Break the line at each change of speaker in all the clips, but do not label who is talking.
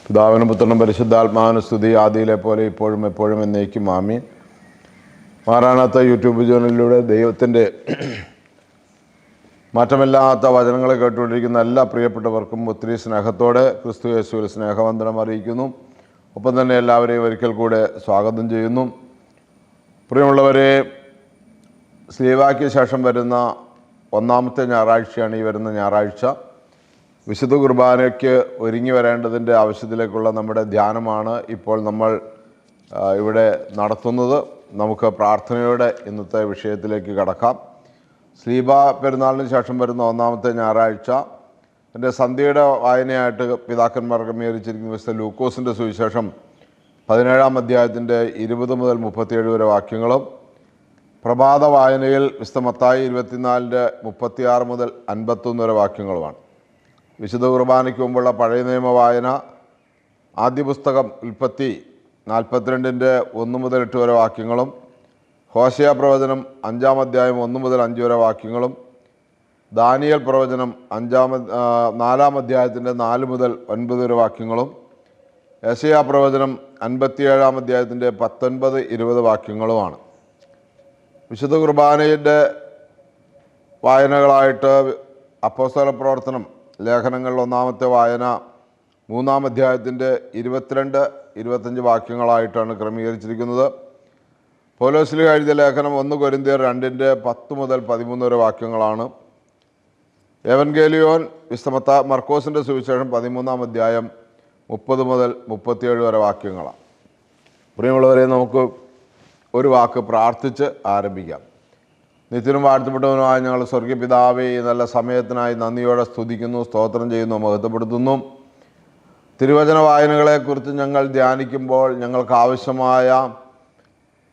പിതാവിനും പുത്രനും പരിശുദ്ധാത്മാവിനും സ്തുതി, ആദിയിലെ പോലെ ഇപ്പോഴും എപ്പോഴും എന്നേക്കും ആമീൻ. മാറാനാത്ത യൂട്യൂബ് ചാനലിലൂടെ ദൈവത്തിൻ്റെ മാറ്റമില്ലാത്ത വചനങ്ങളെ കേട്ടുകൊണ്ടിരിക്കുന്ന എല്ലാ പ്രിയപ്പെട്ടവർക്കും ഒത്തിരി സ്നേഹത്തോടെ ക്രിസ്തു യേശുവിൽ സ്നേഹവന്ദനം അറിയിക്കുന്നു. ഒപ്പം തന്നെ എല്ലാവരെയും ഒരിക്കൽ കൂടെ സ്വാഗതം ചെയ്യുന്നു. പ്രിയമുള്ളവരെ, സ്ലീവായ്ക്ക് ശേഷം വരുന്ന ഒന്നാമത്തെ ഞായറാഴ്ചയാണ് ഈ വരുന്ന ഞായറാഴ്ച. വിശുദ്ധ കുർബാനയ്ക്ക് ഒരുങ്ങി വരേണ്ടതിൻ്റെ ആവശ്യത്തിലേക്കുള്ള നമ്മുടെ ധ്യാനമാണ് ഇപ്പോൾ നമ്മൾ ഇവിടെ നടത്തുന്നത്. നമുക്ക് പ്രാർത്ഥനയോടെ ഇന്നത്തെ വിഷയത്തിലേക്ക് കടക്കാം. സ്ലീബ പെരുന്നാളിന് ശേഷം വരുന്ന ഒന്നാമത്തെ ഞായറാഴ്ച എൻ്റെ സന്ധ്യയുടെ വായനയായിട്ട് പിതാക്കന്മാർ ക്രമീകരിച്ചിരിക്കുന്ന വിശുദ്ധ ലൂക്കോസിൻ്റെ സുവിശേഷം 17-ാം അധ്യായത്തിൻ്റെ 20 മുതൽ 37 വരെ വാക്യങ്ങളും, പ്രഭാത വായനയിൽ വിശുദ്ധ മത്തായി 24-ൻ്റെ 36 മുതൽ 51 വരെ വാക്യങ്ങളുമാണ്. വിശുദ്ധ കുർബാനയ്ക്ക് മുമ്പുള്ള പഴയ നിയമ വായന ആദ്യ പുസ്തകം ഉൽപ്പത്തി 42-ൻ്റെ 1 മുതൽ 8 വരെ വാക്യങ്ങളും, ഹോശയ പ്രവചനം 5-ാം അധ്യായം 1 മുതൽ 5 വരെ വാക്യങ്ങളും, ദാനിയേൽ പ്രവചനം 4-ാം അധ്യായത്തിൻ്റെ 4 മുതൽ 9 വരെ വാക്യങ്ങളും, യെശയ്യാ പ്രവചനം 57-ാം അധ്യായത്തിൻ്റെ 19-20 വാക്യങ്ങളുമാണ്. വിശുദ്ധ കുർബാനയുടെ വായനകളായിട്ട് അപ്പോസ്തല പ്രവർത്തനം ലേഖനങ്ങളിൽ ഒന്നാമത്തെ വായന 3-ാം അധ്യായത്തിൻ്റെ 22-25 വാക്യങ്ങളായിട്ടാണ് ക്രമീകരിച്ചിരിക്കുന്നത്. പൗലോസ്ലീഹ എഴുതിയ ലേഖനം 1 കൊരിന്ത്യർ 2-ൻ്റെ 10 മുതൽ 13 വരെ വാക്യങ്ങളാണ്. എവൻഗേലിയോൻ വിശുദ്ധ മർക്കോസിൻ്റെ സുവിശേഷം 13-ാം അധ്യായം 30 മുതൽ 37 വരെ വാക്യങ്ങളാണ്. പ്രിയമുള്ളവരെ, നമുക്ക് ഒരു വാക്ക് പ്രാർത്ഥിച്ച് ആരംഭിക്കാം. നിത്യനും വാഴ്ത്തപ്പെട്ടവനുമായ ഞങ്ങൾ സ്വർഗീയ പിതാവേ, ഈ നല്ല സമയത്തിനായി നന്ദിയോടെ സ്തുതിക്കുന്നു, സ്തോത്രം ചെയ്യുന്നു, മഹത്വപ്പെടുത്തുന്നു. തിരുവചന വായനകളെക്കുറിച്ച് ഞങ്ങൾ ധ്യാനിക്കുമ്പോൾ ഞങ്ങൾക്ക് ആവശ്യമായ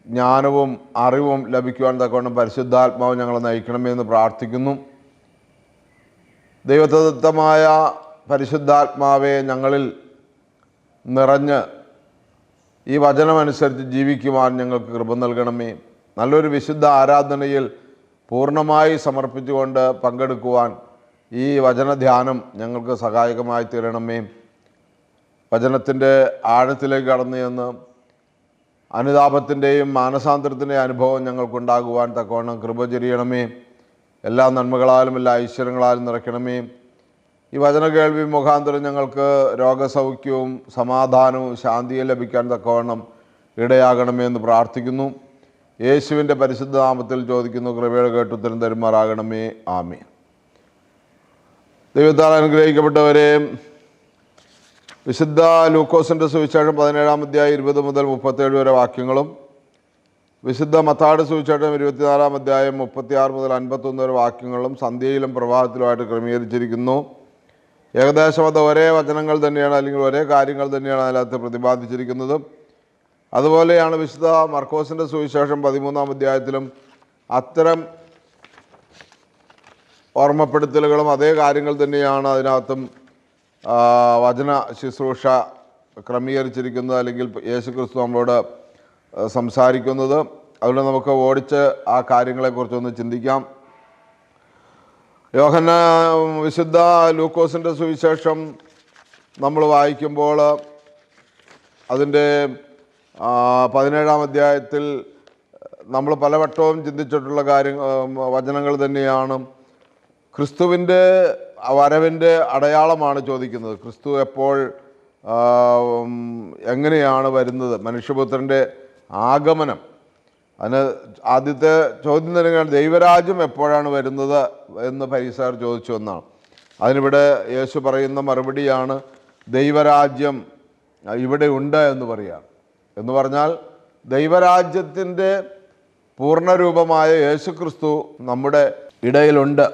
ജ്ഞാനവും അറിവും ലഭിക്കുവാൻ തക്കവണ്ണം പരിശുദ്ധാത്മാവ് ഞങ്ങളെ നയിക്കണമെന്ന് പ്രാർത്ഥിക്കുന്നു. ദൈവദത്തമായ പരിശുദ്ധാത്മാവെ ഞങ്ങളിൽ നിറഞ്ഞ് ഈ വചനമനുസരിച്ച് ജീവിക്കുവാൻ ഞങ്ങൾക്ക് കൃപ നൽകണമേ. നല്ലൊരു വിശുദ്ധ ആരാധനയിൽ പൂർണ്ണമായി സമർപ്പിച്ചുകൊണ്ട് പങ്കെടുക്കുവാൻ ഈ വചനധ്യാനം ഞങ്ങൾക്ക് സഹായകമായി തീരണമേ. വചനത്തിൻ്റെ ആഴത്തിലേക്ക് കടന്നു ചെന്ന് അനുതാപത്തിൻ്റെയും മാനസാന്തരത്തിൻ്റെയും അനുഭവം ഞങ്ങൾക്കുണ്ടാകുവാൻ തക്കവണ്ണം കൃപ ചൊരിയണമേ. എല്ലാ നന്മകളാലും എല്ലാ ഐശ്വര്യങ്ങളാലും നിറയ്ക്കണമേ. ഈ വചന കേൾവി മുഖാന്തരം ഞങ്ങൾക്ക് രോഗസൗഖ്യവും സമാധാനവും ശാന്തിയും ലഭിക്കാൻ തക്കവണ്ണം ഇടയാകണമേ എന്ന് പ്രാർത്ഥിക്കുന്നു. യേശുവിൻ്റെ പരിശുദ്ധ നാമത്തിൽ ചോദിക്കുന്നു, കൃപയുടെ കേട്ടുത്തരം തരുമാറാകണമേ. ആമേൻ. ദൈവത്താൽ അനുഗ്രഹിക്കപ്പെട്ടവരെ, വിശുദ്ധ ലൂക്കോസിൻ്റെ സുവിശേഷം 17-ാം അധ്യായം 20 മുതൽ 37 വരെ വാക്യങ്ങളും, വിശുദ്ധ മത്തായിയുടെ സുവിശേഷം 24-ാം അധ്യായം 36 മുതൽ 51 വരെ വാക്യങ്ങളും സന്ധ്യയിലും പ്രഭാതത്തിലുമായിട്ട് ക്രമീകരിച്ചിരിക്കുന്നു. ഏകദേശം അത് ഒരേ വചനങ്ങൾ തന്നെയാണ്, അല്ലെങ്കിൽ ഒരേ കാര്യങ്ങൾ തന്നെയാണ് അതിനകത്ത് പ്രതിപാദിച്ചിരിക്കുന്നത്. അതുപോലെയാണ് വിശുദ്ധ മർക്കോസിൻ്റെ സുവിശേഷം 13-ാം അധ്യായത്തിലും അത്തരം ഓർമ്മപ്പെടുത്തലുകളും അതേ കാര്യങ്ങൾ തന്നെയാണ് അതിനകത്തും വചന ശുശ്രൂഷ ക്രമീകരിച്ചിരിക്കുന്നത്, അല്ലെങ്കിൽ യേശു ക്രിസ്തു നമ്മളോട് സംസാരിക്കുന്നത്. അതുകൊണ്ട് നമുക്ക് ഓടിച്ച് ആ കാര്യങ്ങളെക്കുറിച്ചൊന്ന് ചിന്തിക്കാം. വിശുദ്ധ ലൂക്കോസിൻ്റെ സുവിശേഷം നമ്മൾ വായിക്കുമ്പോൾ അതിൻ്റെ 17-ാം അധ്യായത്തിൽ നമ്മൾ പലവട്ടവും ചിന്തിച്ചിട്ടുള്ള വചനങ്ങൾ തന്നെയാണ്. ക്രിസ്തുവിൻ്റെ വരവിൻ്റെ അടയാളമാണ് ചോദിക്കുന്നത്. ക്രിസ്തു എപ്പോൾ എങ്ങനെയാണ് വരുന്നത്, മനുഷ്യപുത്രൻ്റെ ആഗമനം. അതിന് ആദ്യത്തെ ചോദ്യം തന്നെയാണ്, ദൈവരാജ്യം എപ്പോഴാണ് വരുന്നത് എന്ന് ഫരീസായർ ചോദിച്ചു എന്നാണ്. അതിനിവിടെ യേശു പറയുന്ന മറുപടിയാണ്, ദൈവരാജ്യം ഇവിടെ ഉണ്ട് എന്ന് പറയുകയാണ്. എന്ന് പറഞ്ഞാൽ ദൈവരാജ്യത്തിൻ്റെ പൂർണ്ണരൂപമായ യേശു ക്രിസ്തു നമ്മുടെ ഇടയിലുണ്ട്.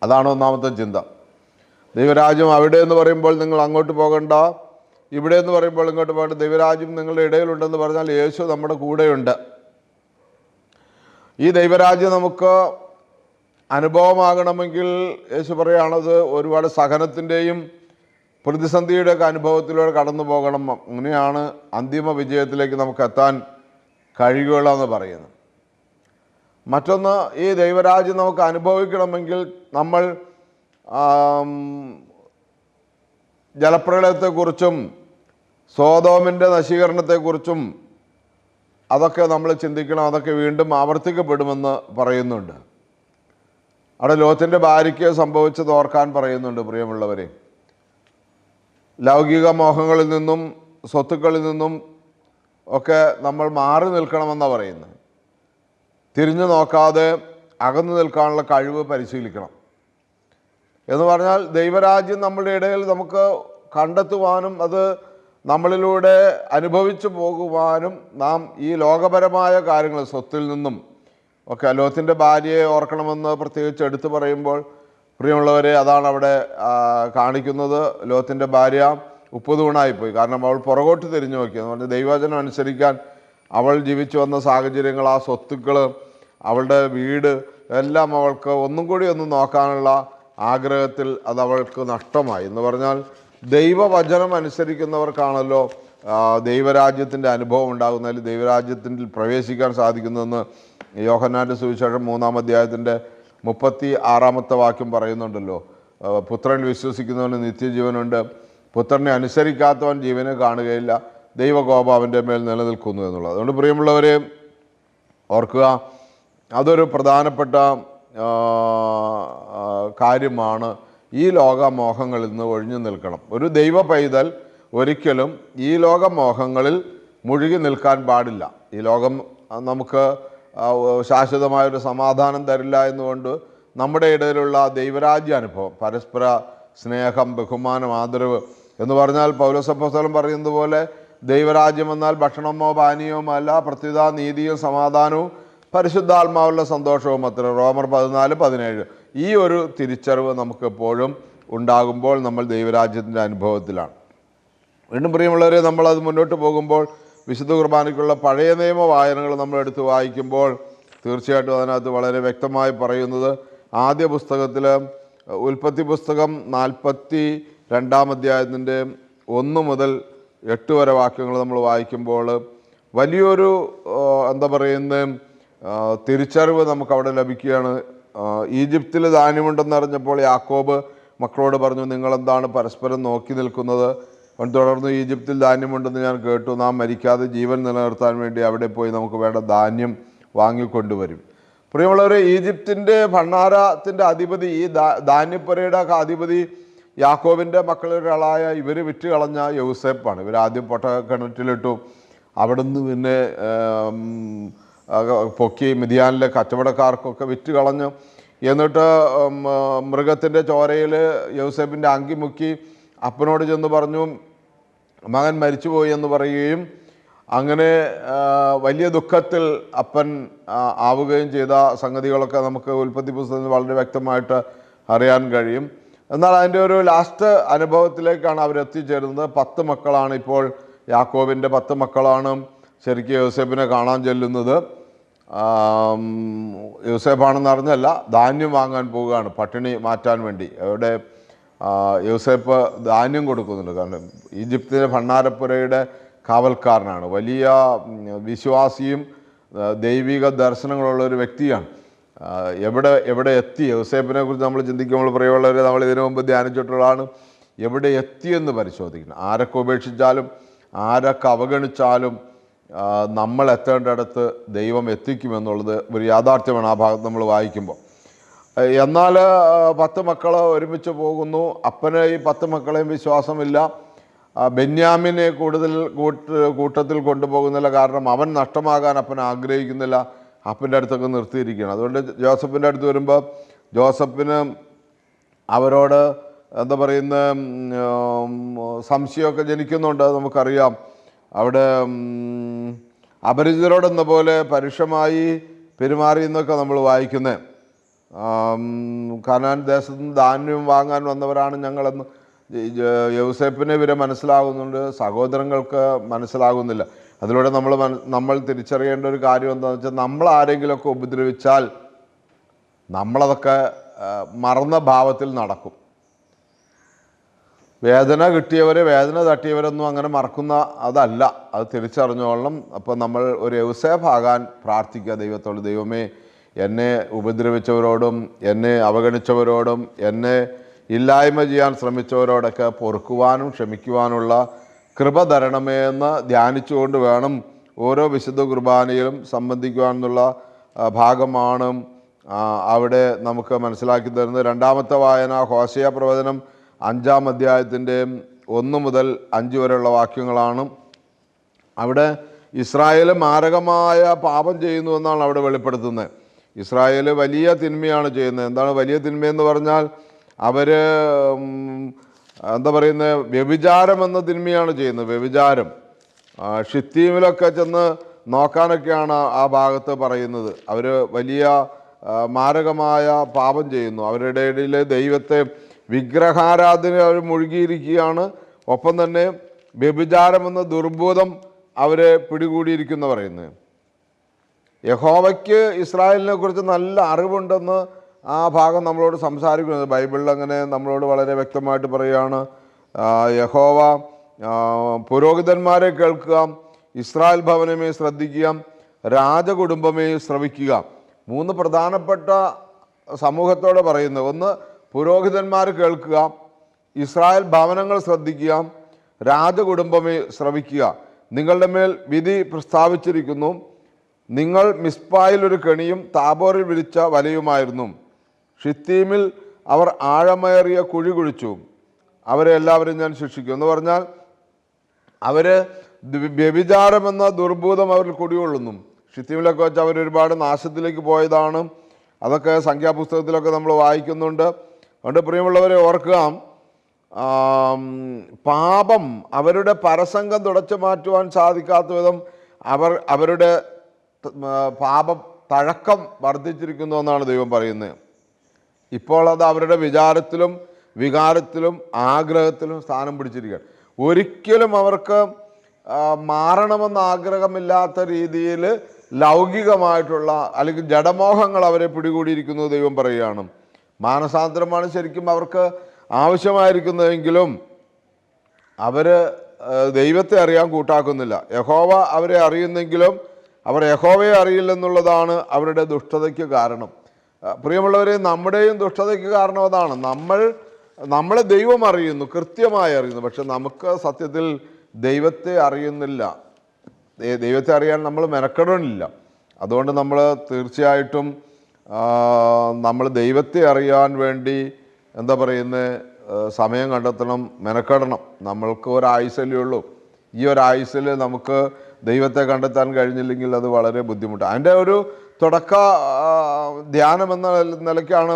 അതാണ് ഒന്നാമത്തെ ചിന്ത. ദൈവരാജ്യം അവിടെ എന്ന് പറയുമ്പോൾ നിങ്ങൾ അങ്ങോട്ട് പോകണ്ട, ഇവിടെ എന്ന് പറയുമ്പോൾ ഇങ്ങോട്ട് പോകണ്ട. ദൈവരാജ്യം നിങ്ങളുടെ ഇടയിലുണ്ടെന്ന് പറഞ്ഞാൽ യേശു നമ്മുടെ കൂടെയുണ്ട്. ഈ ദൈവരാജ്യം നമുക്ക് അനുഭവമാകണമെങ്കിൽ യേശു പറയുകയാണത് ഒരുപാട് സഹനത്തിൻ്റെയും പ്രതിസന്ധിയുടെയൊക്കെ അനുഭവത്തിലൂടെ കടന്നു പോകണം. അങ്ങനെയാണ് അന്തിമ വിജയത്തിലേക്ക് നമുക്ക് എത്താൻ കഴിയുകയുള്ളൂ എന്ന് പറയുന്നത്. മറ്റൊന്ന്, ഈ ദൈവരാജ്യം നമുക്ക് അനുഭവിക്കണമെങ്കിൽ നമ്മൾ ജലപ്രളയത്തെക്കുറിച്ചും സോദോമിൻ്റെ നശീകരണത്തെക്കുറിച്ചും അതൊക്കെ നമ്മൾ ചിന്തിക്കണം. അതൊക്കെ വീണ്ടും ആവർത്തിക്കപ്പെടുമെന്ന് പറയുന്നുണ്ട്. അവിടെ ലോത്തിൻ്റെ ഭാര്യയ്ക്ക് സംഭവിച്ചത് ഓർക്കാൻ പറയുന്നുണ്ട്. പ്രിയമുള്ളവരെ, ലൗകിക മോഹങ്ങളിൽ നിന്നും സ്വത്തുക്കളിൽ നിന്നും ഒക്കെ നമ്മൾ മാറി നിൽക്കണമെന്നാണ് പറയുന്നത്. തിരിഞ്ഞു നോക്കാതെ അകന്നു നിൽക്കാനുള്ള കഴിവ് പരിശീലിക്കണം എന്ന് പറഞ്ഞാൽ ദൈവരാജ്യം നമ്മളുടെ ഇടയിൽ നമുക്ക് കണ്ടെത്തുവാനും അത് നമ്മളിലൂടെ അനുഭവിച്ചു പോകുവാനും നാം ഈ ലോകപരമായ കാര്യങ്ങൾ സ്വത്തിൽ നിന്നും ഒക്കെ. ലോത്തിൻ്റെ ഭാര്യയെ ഓർക്കണമെന്ന് പ്രത്യേകിച്ച് എടുത്തു പറയുമ്പോൾ പ്രിയമുള്ളവരെ, അതാണ് അവിടെ കാണിക്കുന്നത്. ലോത്തിൻ്റെ ഭാര്യ ഉപ്പുതൂണായിപ്പോയി. കാരണം അവൾ പുറകോട്ട് തിരിഞ്ഞു നോക്കി. എന്ന് പറഞ്ഞാൽ ദൈവവചനം അനുസരിക്കാൻ അവൾ ജീവിച്ചു വന്ന സാഹചര്യങ്ങൾ, ആ സ്വത്തുക്കൾ, അവളുടെ വീട് എല്ലാം അവൾക്ക് ഒന്നും കൂടി ഒന്ന് നോക്കാനുള്ള ആഗ്രഹത്തിൽ അതവൾക്ക് നഷ്ടമായി. എന്ന് പറഞ്ഞാൽ ദൈവവചനം അനുസരിക്കുന്നവർക്കാണല്ലോ ദൈവരാജ്യത്തിൻ്റെ അനുഭവം ഉണ്ടാകുന്നതിൽ ദൈവരാജ്യത്തിൽ പ്രവേശിക്കാൻ സാധിക്കുന്നതെന്ന് യോഹന്നാൻ്റെ സുവിശേഷം 3-ാം അധ്യായത്തിൻ്റെ 36-ാമത്തെ വാക്യം പറയുന്നുണ്ടല്ലോ. പുത്രൻ വിശ്വസിക്കുന്നവന് നിത്യജീവനുണ്ട്, പുത്രനെ അനുസരിക്കാത്തവൻ ജീവനെ കാണുകയില്ല, ദൈവകോപം അവൻ്റെ മേൽ നിലനിൽക്കുന്നു എന്നുള്ളത്. അതുകൊണ്ട് പ്രിയമുള്ളവരെ ഓർക്കുക, അതൊരു പ്രധാനപ്പെട്ട കാര്യമാണ്. ഈ ലോകമോഹങ്ങളിൽ നിന്ന് ഒഴിഞ്ഞു നിൽക്കണം. ഒരു ദൈവ പൈതൽ ഒരിക്കലും ഈ ലോകമോഹങ്ങളിൽ മുഴുകി നിൽക്കാൻ പാടില്ല. ഈ ലോകം നമുക്ക് ശാശ്വതമായൊരു സമാധാനം തരില്ല എന്നുകൊണ്ട് നമ്മുടെ ഇടയിലുള്ള ദൈവരാജ്യ അനുഭവം, പരസ്പര സ്നേഹം, ബഹുമാനം, ആദരവ് എന്ന് പറഞ്ഞാൽ പൗലോസ് അപ്പോസ്തലൻ പറയുന്നത് പോലെ ദൈവരാജ്യം എന്നാൽ ഭക്ഷണമോ പാനീയമോ അല്ല, പ്രത്യുത നീതിയും സമാധാനവും പരിശുദ്ധാത്മാവുള്ള സന്തോഷവും അത്ര. റോമർ 14-17. ഈ ഒരു തിരിച്ചറിവ് നമുക്ക് എപ്പോഴും ഉണ്ടാകുമ്പോൾ നമ്മൾ ദൈവരാജ്യത്തിൻ്റെ അനുഭവത്തിലാണ്. വീണ്ടും പ്രിയമുള്ളവരെ, നമ്മളത് മുന്നോട്ട് പോകുമ്പോൾ വിശുദ്ധ കുർബാനയ്ക്കുള്ള പഴയ നിയമ വായനകൾ നമ്മൾ എടുത്ത് വായിക്കുമ്പോൾ തീർച്ചയായിട്ടും അതിനകത്ത് വളരെ വ്യക്തമായി പറയുന്നത് ആദ്യ പുസ്തകത്തിൽ ഉൽപ്പത്തി പുസ്തകം 42-ാം അധ്യായത്തിൻ്റെ 1 മുതൽ 8 വരെ വാക്യങ്ങൾ നമ്മൾ വായിക്കുമ്പോൾ വലിയൊരു എന്താ പറയുന്നത് തിരിച്ചറിവ് നമുക്കവിടെ ലഭിക്കുകയാണ്. ഈജിപ്തിൽ ധാന്യമുണ്ടെന്നറിഞ്ഞപ്പോൾ യാക്കോബ് മക്കളോട് പറഞ്ഞു, നിങ്ങളെന്താണ് പരസ്പരം നോക്കി നിൽക്കുന്നത്? അവൻ തുടർന്ന്, ഈജിപ്തിൽ ധാന്യമുണ്ടെന്ന് ഞാൻ കേട്ടു, നാം മരിക്കാതെ ജീവൻ നിലനിർത്താൻ വേണ്ടി അവിടെ പോയി നമുക്ക് വേണ്ട ധാന്യം വാങ്ങിക്കൊണ്ടുവരും. പ്രിയമുള്ളവരെ, ഈജിപ്തിൻ്റെ ഭണ്ഡാരത്തിൻ്റെ അധിപതി, ഈ ധാന്യപ്പുരയുടെ അധിപതി യാക്കോബിൻ്റെ മക്കളിലൊരാളായ ഇവർ വിറ്റ് കളഞ്ഞ യൗസേപ്പാണ്. ഇവരാദ്യം പൊട്ടക്കിണറ്റിലിട്ടു, അവിടുന്ന് പിന്നെ പൊക്കി മിദ്യാനിലെ കച്ചവടക്കാർക്കൊക്കെ വിറ്റ് കളഞ്ഞു. എന്നിട്ട് മൃഗത്തിൻ്റെ ചോരയിൽ യൗസേപ്പിൻ്റെ അങ്കി മുക്കി അപ്പനോട് ചെന്ന് പറഞ്ഞു മകൻ മരിച്ചുപോയി എന്ന് പറയുകയും അങ്ങനെ വലിയ ദുഃഖത്തിൽ അപ്പൻ ആവുകയും ചെയ്ത സംഗതികളൊക്കെ നമുക്ക് ഉൽപ്പത്തി പുസ്തകത്തിൽ വളരെ വ്യക്തമായിട്ട് അറിയാൻ കഴിയും. എന്നാൽ അതിൻ്റെ ഒരു ലാസ്റ്റ് അനുഭവത്തിലേക്കാണ് അവരെത്തിച്ചേരുന്നത്. 10 മക്കളാണ് ഇപ്പോൾ യാക്കോബിൻ്റെ 10 മക്കളാണ് ശരിക്കും യൗസേപ്പിനെ കാണാൻ ചെല്ലുന്നത്. യൗസേപ്പാണെന്ന് അറിഞ്ഞല്ല, ധാന്യം വാങ്ങാൻ പോവുകയാണ് പട്ടിണി മാറ്റാൻ വേണ്ടി. അവിടെ യൗസേപ്പ് ധാന്യം കൊടുക്കുന്നുണ്ട്. കാരണം ഈജിപ്തിലെ ഭണ്ഡാരപ്പുരയുടെ കാവൽക്കാരനാണ്, വലിയ വിശ്വാസിയും ദൈവിക ദർശനങ്ങളുള്ള ഒരു വ്യക്തിയാണ്. എവിടെ എത്തി യൗസേപ്പിനെ കുറിച്ച് നമ്മൾ ചിന്തിക്കുമ്പോൾ പ്രിയമുള്ളവരെ, നമ്മൾ ഇതിനു മുമ്പ് ധ്യാനിച്ചിട്ടുള്ളതാണ്. എവിടെ എത്തിയെന്ന് പരിശോധിക്കണം. ആരൊക്കെ ഉപേക്ഷിച്ചാലും ആരൊക്കെ അവഗണിച്ചാലും നമ്മൾ എത്തേണ്ടടുത്ത് ദൈവം എത്തിക്കുമെന്നുള്ളത് ഒരു യാഥാർത്ഥ്യമാണ് ആ ഭാഗത്ത് നമ്മൾ വായിക്കുമ്പോൾ. എന്നാൽ 10 മക്കൾ ഒരുമിച്ച് പോകുന്നു. അപ്പന് ഈ 10 മക്കളെയും വിശ്വാസമില്ല. ബെന്യാമിനെ കൂടുതൽ കൂട്ടത്തിൽ കൊണ്ടുപോകുന്നില്ല. കാരണം അവൻ നഷ്ടമാകാൻ അപ്പൻ ആഗ്രഹിക്കുന്നില്ല. അപ്പൻ്റെ അടുത്തൊക്കെ നിർത്തിയിരിക്കുകയാണ്. അതുകൊണ്ട് ജോസഫിൻ്റെ അടുത്ത് വരുമ്പോൾ ജോസഫിന് അവരോട് എന്താ പറയുന്ന സംശയമൊക്കെ ജനിക്കുന്നുണ്ട്. നമുക്കറിയാം, അവിടെ അപരിചിതരോടെന്ന പോലെ പരുഷമായി പെരുമാറി എന്നൊക്കെ നമ്മൾ വായിക്കുന്നത്. കനാൻ ദേശത്ത് നിന്ന് ധാന്യം വാങ്ങാൻ വന്നവരാണ് ഞങ്ങളെന്ന് യൗസേപ്പിനെ ഇവരെ മനസ്സിലാകുന്നുണ്ട്, സഹോദരങ്ങൾക്ക് മനസ്സിലാകുന്നില്ല. അതിലൂടെ നമ്മൾ തിരിച്ചറിയേണ്ട ഒരു കാര്യം എന്താണെന്ന് വെച്ചാൽ, നമ്മൾ ആരെങ്കിലുമൊക്കെ ഉപദ്രവിച്ചാൽ നമ്മളതൊക്കെ മറന്ന ഭാവത്തിൽ നടക്കും. വേദന കിട്ടിയവരെ, വേദന തട്ടിയവരൊന്നും അങ്ങനെ മറക്കുന്ന അതല്ല, അത് തിരിച്ചറിഞ്ഞോളണം. അപ്പോൾ നമ്മൾ ഒരു യൗസേപ്പാകാൻ പ്രാർത്ഥിക്കുക ദൈവത്തോട്. ദൈവമേ, എന്നെ ഉപദ്രവിച്ചവരോടും എന്നെ അവഗണിച്ചവരോടും എന്നെ ഇല്ലായ്മ ചെയ്യാൻ ശ്രമിച്ചവരോടൊക്കെ പൊറുക്കുവാനും ക്ഷമിക്കുവാനുള്ള കൃപ തരണമേ എന്ന് ധ്യാനിച്ചുകൊണ്ട് വേണം ഓരോ വിശുദ്ധ കുർബാനയിലും സംബന്ധിക്കുവാനെന്നുള്ള ഭാഗമാണ് അവിടെ നമുക്ക് മനസ്സിലാക്കി തരുന്നത്. രണ്ടാമത്തെ വായന ഹോശേയ പ്രവചനം 5-ാം അധ്യായത്തിൻ്റെ 1 മുതൽ 5 വരെയുള്ള വാക്യങ്ങളാണ്. അവിടെ ഇസ്രായേൽ മാരകമായ പാപം ചെയ്യുന്നു എന്നാണ് അവിടെ വെളിപ്പെടുത്തുന്നത്. ഇസ്രായേൽ വലിയ തിന്മയാണ് ചെയ്യുന്നത്. എന്താണ് വലിയ തിന്മയെന്ന് പറഞ്ഞാൽ അവർ എന്താ പറയുന്നത്, വ്യഭിചാരം എന്ന തിന്മയാണ് ചെയ്യുന്നത്. വ്യഭിചാരം ഷിത്തീമിലൊക്കെ ചെന്ന് നോക്കാനൊക്കെയാണ് ആ ഭാഗത്ത് പറയുന്നത്. അവർ വലിയ മാരകമായ പാപം ചെയ്യുന്നു. അവരുടെ ഇടയിൽ ദൈവത്തെ വിഗ്രഹാരാധന അവർ മുഴുകിയിരിക്കുകയാണ്. ഒപ്പം തന്നെ വ്യഭിചാരം എന്ന ദുർബോധം അവരെ പിടികൂടിയിരിക്കുന്ന പറയുന്നത്. യഹോവയ്ക്ക് ഇസ്രായേലിനെ കുറിച്ച് നല്ല അറിവുണ്ടെന്ന് ആ ഭാഗം നമ്മളോട് സംസാരിക്കുന്നത് ബൈബിളിൽ അങ്ങനെ നമ്മളോട് വളരെ വ്യക്തമായിട്ട് പറയുകയാണ്. യഹോവ പുരോഹിതന്മാരെ കേൾക്കുക, ഇസ്രായേൽ ഭവനമേ ശ്രദ്ധിക്കുക, രാജകുടുംബമേ ശ്രവിക്കുക. 3 പ്രധാനപ്പെട്ട സമൂഹത്തോടെ പറയുന്നത്. ഒന്ന്, പുരോഹിതന്മാർ കേൾക്കുക, ഇസ്രായേൽ ഭവനങ്ങൾ ശ്രദ്ധിക്കുക, രാജകുടുംബമേ ശ്രവിക്കുക. നിങ്ങളുടെ മേൽ വിധി പ്രസ്താവിച്ചിരിക്കുന്നു. നിങ്ങൾ മിസ്പായിൽ ഒരു കെണിയും താബോറിൽ വിരിച്ച വലയുമായിരുന്നു. ഷിത്തീമിൽ അവർ ആഴമേറിയ കുഴി കുഴിച്ചു. അവരെ എല്ലാവരും ഞാൻ ശിക്ഷിക്കും എന്ന് പറഞ്ഞാൽ അവർ വ്യഭിചാരമെന്ന ദുർഭൂതം അവരിൽ കുടികൊള്ളുന്നു. ഷിത്തീമിലൊക്കെ വെച്ച് അവരൊരുപാട് നാശത്തിലേക്ക് പോയതാണ്. അതൊക്കെ സംഖ്യാപുസ്തകത്തിലൊക്കെ നമ്മൾ വായിക്കുന്നുണ്ട്. അതുകൊണ്ട് പ്രിയമുള്ളവരെ ഓർക്കുക, പാപം അവരുടെ പരസംഗം തുടച്ചു മാറ്റുവാൻ സാധിക്കാത്ത വിധം അവരുടെ പാപം തഴക്കം വർദ്ധിച്ചിരിക്കുന്നു എന്നാണ് ദൈവം പറയുന്നത്. ഇപ്പോൾ അത് അവരുടെ വിചാരത്തിലും വികാരത്തിലും ആഗ്രഹത്തിലും സ്ഥാനം പിടിച്ചിരിക്കുകയാണ്. ഒരിക്കലും അവർക്ക് മാറണമെന്ന ആഗ്രഹമില്ലാത്ത രീതിയിൽ ലൗകികമായിട്ടുള്ള അല്ലെങ്കിൽ ജഡമോഹങ്ങൾ അവരെ പിടികൂടിയിരിക്കുന്നു ദൈവം പറയുകയാണ്. മാനസാന്തരമാണ് ശരിക്കും അവർക്ക് ആവശ്യമായിരിക്കുന്നതെങ്കിലും അവർ ദൈവത്തെ അറിയാൻ കൂട്ടാക്കുന്നില്ല. യഹോവ അവരെ അറിയുന്നെങ്കിലും അവർ യഹോവയെ അറിയില്ലെന്നുള്ളതാണ് അവരുടെ ദുഷ്ടതയ്ക്ക് കാരണം. പ്രിയമുള്ളവരെ, നമ്മുടെയും ദുഷ്ടതയ്ക്ക് കാരണം അതാണ്. നമ്മളെ ദൈവം അറിയുന്നു, കൃത്യമായി അറിയുന്നു. പക്ഷെ നമുക്ക് സത്യത്തിൽ ദൈവത്തെ അറിയുന്നില്ല. ദൈവത്തെ അറിയാൻ നമ്മൾ മെനക്കെടണില്ല. അതുകൊണ്ട് നമ്മൾ തീർച്ചയായിട്ടും നമ്മൾ ദൈവത്തെ അറിയാൻ വേണ്ടി എന്താ പറയുന്നത്, സമയം കണ്ടെത്തണം, മെനക്കെടണം. നമ്മൾക്ക് ഒരായുസല്ലേ ഉള്ളൂ. ഈ ഒരായുസിൽ നമുക്ക് ദൈവത്തെ കണ്ടെത്താൻ കഴിഞ്ഞില്ലെങ്കിൽ അത് വളരെ ബുദ്ധിമുട്ടാണ്. അതിൻ്റെ ഒരു തുടക്ക ധ്യാനം എന്ന നിലയ്ക്കാണ്